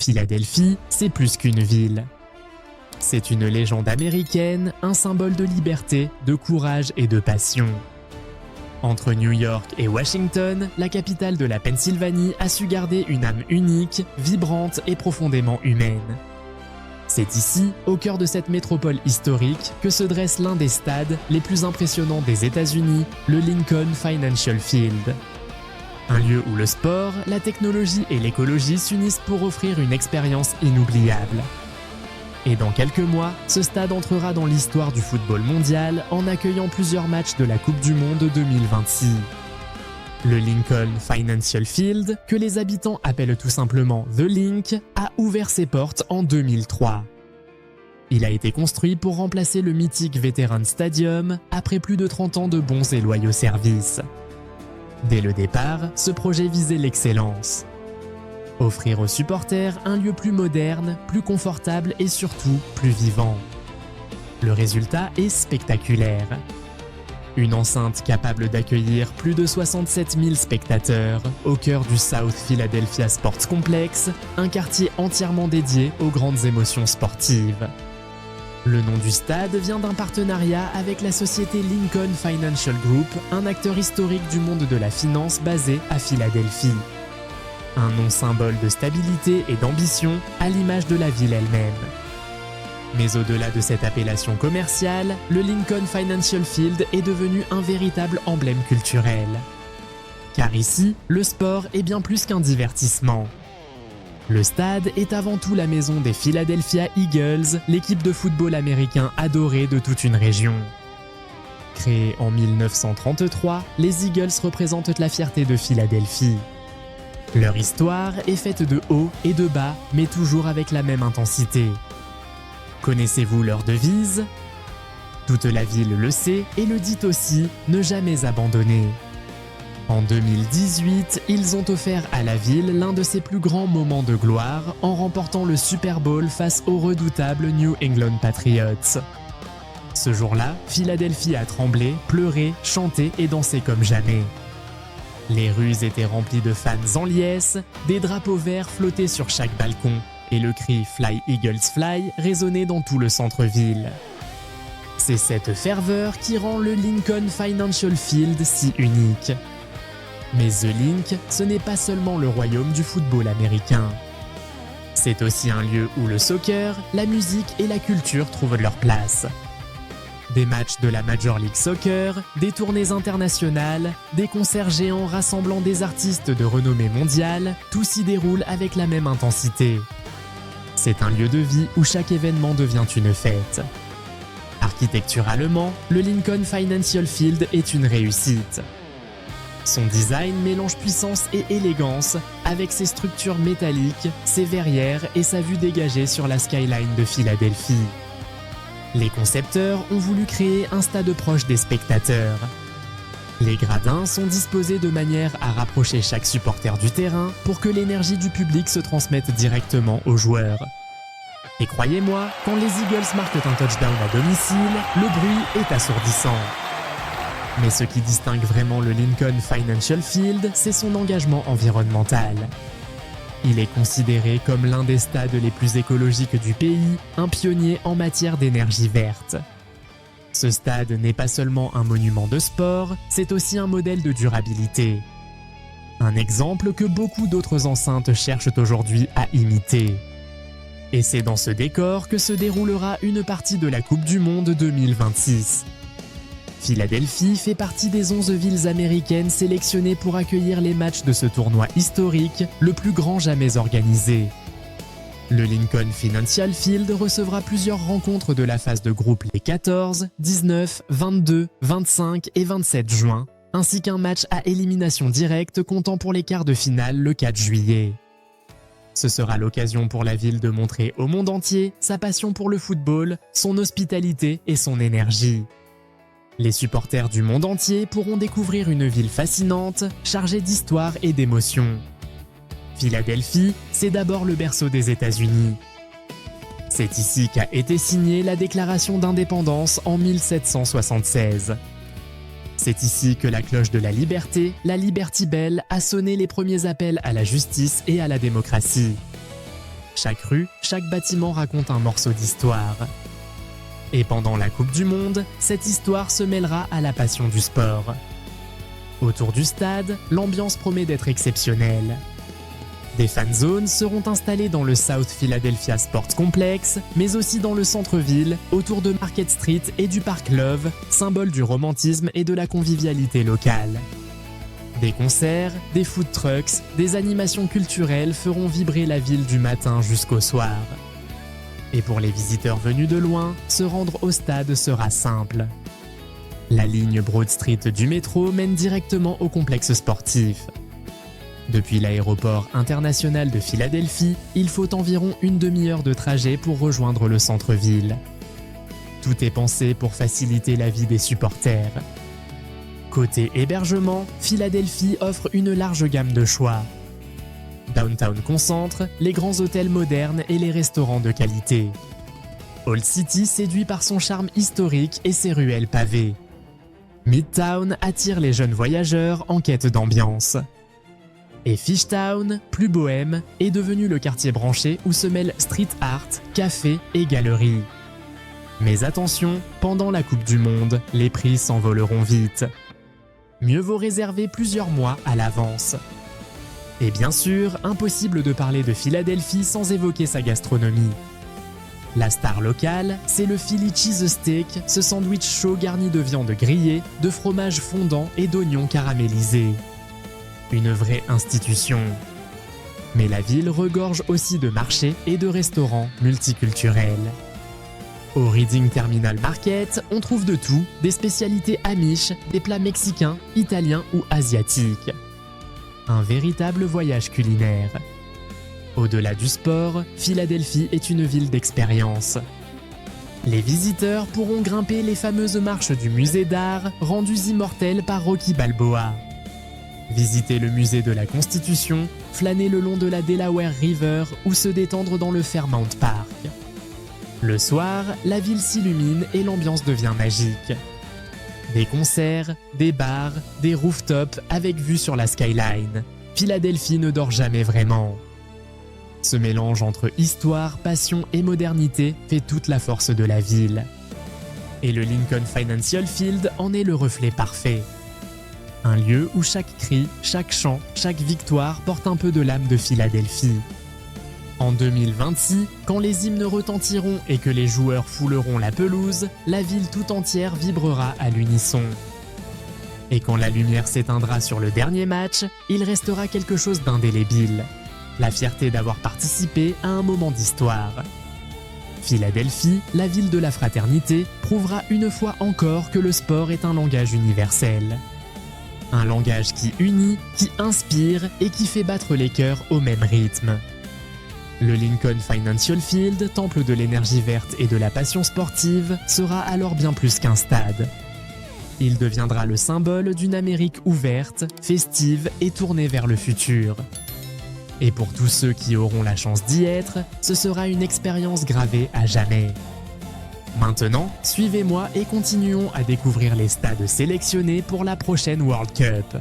Philadelphie, c'est plus qu'une ville. C'est une légende américaine, un symbole de liberté, de courage et de passion. Entre New York et Washington, la capitale de la Pennsylvanie a su garder une âme unique, vibrante et profondément humaine. C'est ici, au cœur de cette métropole historique, que se dresse l'un des stades les plus impressionnants des États-Unis, le Lincoln Financial Field. Un lieu où le sport, la technologie et l'écologie s'unissent pour offrir une expérience inoubliable. Et dans quelques mois, ce stade entrera dans l'histoire du football mondial en accueillant plusieurs matchs de la Coupe du Monde 2026. Le Lincoln Financial Field, que les habitants appellent tout simplement The Link, a ouvert ses portes en 2003. Il a été construit pour remplacer le mythique Veterans Stadium après plus de 30 ans de bons et loyaux services. Dès le départ, ce projet visait l'excellence. Offrir aux supporters un lieu plus moderne, plus confortable et surtout plus vivant. Le résultat est spectaculaire. Une enceinte capable d'accueillir plus de 67 000 spectateurs au cœur du South Philadelphia Sports Complex, un quartier entièrement dédié aux grandes émotions sportives. Le nom du stade vient d'un partenariat avec la société Lincoln Financial Group, un acteur historique du monde de la finance basé à Philadelphie. Un nom symbole de stabilité et d'ambition à l'image de la ville elle-même. Mais au-delà de cette appellation commerciale, le Lincoln Financial Field est devenu un véritable emblème culturel. Car ici, le sport est bien plus qu'un divertissement. Le stade est avant tout la maison des Philadelphia Eagles, l'équipe de football américain adorée de toute une région. Créés en 1933, les Eagles représentent la fierté de Philadelphie. Leur histoire est faite de hauts et de bas, mais toujours avec la même intensité. Connaissez-vous leur devise ? Toute la ville le sait et le dit aussi, ne jamais abandonner. En 2018, ils ont offert à la ville l'un de ses plus grands moments de gloire en remportant le Super Bowl face aux redoutables New England Patriots. Ce jour-là, Philadelphie a tremblé, pleuré, chanté et dansé comme jamais. Les rues étaient remplies de fans en liesse, des drapeaux verts flottaient sur chaque balcon et le cri « Fly Eagles Fly » résonnait dans tout le centre-ville. C'est cette ferveur qui rend le Lincoln Financial Field si unique. Mais The Link, ce n'est pas seulement le royaume du football américain. C'est aussi un lieu où le soccer, la musique et la culture trouvent leur place. Des matchs de la Major League Soccer, des tournées internationales, des concerts géants rassemblant des artistes de renommée mondiale, tout s'y déroule avec la même intensité. C'est un lieu de vie où chaque événement devient une fête. Architecturalement, le Lincoln Financial Field est une réussite. Son design mélange puissance et élégance avec ses structures métalliques, ses verrières et sa vue dégagée sur la skyline de Philadelphie. Les concepteurs ont voulu créer un stade proche des spectateurs. Les gradins sont disposés de manière à rapprocher chaque supporter du terrain pour que l'énergie du public se transmette directement aux joueurs. Et croyez-moi, quand les Eagles marquent un touchdown à domicile, le bruit est assourdissant. Mais ce qui distingue vraiment le Lincoln Financial Field, c'est son engagement environnemental. Il est considéré comme l'un des stades les plus écologiques du pays, un pionnier en matière d'énergie verte. Ce stade n'est pas seulement un monument de sport, c'est aussi un modèle de durabilité. Un exemple que beaucoup d'autres enceintes cherchent aujourd'hui à imiter. Et c'est dans ce décor que se déroulera une partie de la Coupe du Monde 2026. Philadelphie fait partie des 11 villes américaines sélectionnées pour accueillir les matchs de ce tournoi historique, le plus grand jamais organisé. Le Lincoln Financial Field recevra plusieurs rencontres de la phase de groupe les 14, 19, 22, 25 et 27 juin, ainsi qu'un match à élimination directe comptant pour les quarts de finale le 4 juillet. Ce sera l'occasion pour la ville de montrer au monde entier sa passion pour le football, son hospitalité et son énergie. Les supporters du monde entier pourront découvrir une ville fascinante, chargée d'histoire et d'émotions. Philadelphie, c'est d'abord le berceau des États-Unis. C'est ici qu'a été signée la Déclaration d'indépendance en 1776. C'est ici que la cloche de la liberté, la Liberty Bell, a sonné les premiers appels à la justice et à la démocratie. chaque rue, chaque bâtiment raconte un morceau d'histoire. Et pendant la Coupe du Monde, cette histoire se mêlera à la passion du sport. Autour du stade, l'ambiance promet d'être exceptionnelle. Des fan zones seront installées dans le South Philadelphia Sports Complex, mais aussi dans le centre-ville, autour de Market Street et du parc Love, symbole du romantisme et de la convivialité locale. Des concerts, des food trucks, des animations culturelles feront vibrer la ville du matin jusqu'au soir. Et pour les visiteurs venus de loin, se rendre au stade sera simple. La ligne Broad Street du métro mène directement au complexe sportif. Depuis l'aéroport international de Philadelphie, il faut environ une demi-heure de trajet pour rejoindre le centre-ville. Tout est pensé pour faciliter la vie des supporters. Côté hébergement, Philadelphie offre une large gamme de choix. Downtown concentre les grands hôtels modernes et les restaurants de qualité. Old City séduit par son charme historique et ses ruelles pavées. Midtown attire les jeunes voyageurs en quête d'ambiance. Et Fishtown, plus bohème, est devenu le quartier branché où se mêlent street art, café et galeries. Mais attention, pendant la Coupe du Monde, les prix s'envoleront vite. Mieux vaut réserver plusieurs mois à l'avance. Et bien sûr, impossible de parler de Philadelphie sans évoquer sa gastronomie. La star locale, c'est le Philly Cheese Steak, ce sandwich chaud garni de viande grillée, de fromage fondant et d'oignons caramélisés. Une vraie institution. Mais la ville regorge aussi de marchés et de restaurants multiculturels. Au Reading Terminal Market, on trouve de tout, des spécialités amish, des plats mexicains, italiens ou asiatiques. Un véritable voyage culinaire. Au-delà du sport, Philadelphie est une ville d'expérience. Les visiteurs pourront grimper les fameuses marches du musée d'art, rendues immortelles par Rocky Balboa. Visiter le musée de la Constitution, flâner le long de la Delaware River ou se détendre dans le Fairmount Park. Le soir, la ville s'illumine et l'ambiance devient magique. Des concerts, des bars, des rooftops avec vue sur la skyline. Philadelphie ne dort jamais vraiment. Ce mélange entre histoire, passion et modernité fait toute la force de la ville. Et le Lincoln Financial Field en est le reflet parfait. Un lieu où chaque cri, chaque chant, chaque victoire porte un peu de l'âme de Philadelphie. En 2026, quand les hymnes retentiront et que les joueurs fouleront la pelouse, la ville tout entière vibrera à l'unisson. Et quand la lumière s'éteindra sur le dernier match, il restera quelque chose d'indélébile. La fierté d'avoir participé à un moment d'histoire. Philadelphie, la ville de la fraternité, prouvera une fois encore que le sport est un langage universel. Un langage qui unit, qui inspire et qui fait battre les cœurs au même rythme. Le Lincoln Financial Field, temple de l'énergie verte et de la passion sportive, sera alors bien plus qu'un stade. Il deviendra le symbole d'une Amérique ouverte, festive et tournée vers le futur. Et pour tous ceux qui auront la chance d'y être, ce sera une expérience gravée à jamais. Maintenant, suivez-moi et continuons à découvrir les stades sélectionnés pour la prochaine World Cup.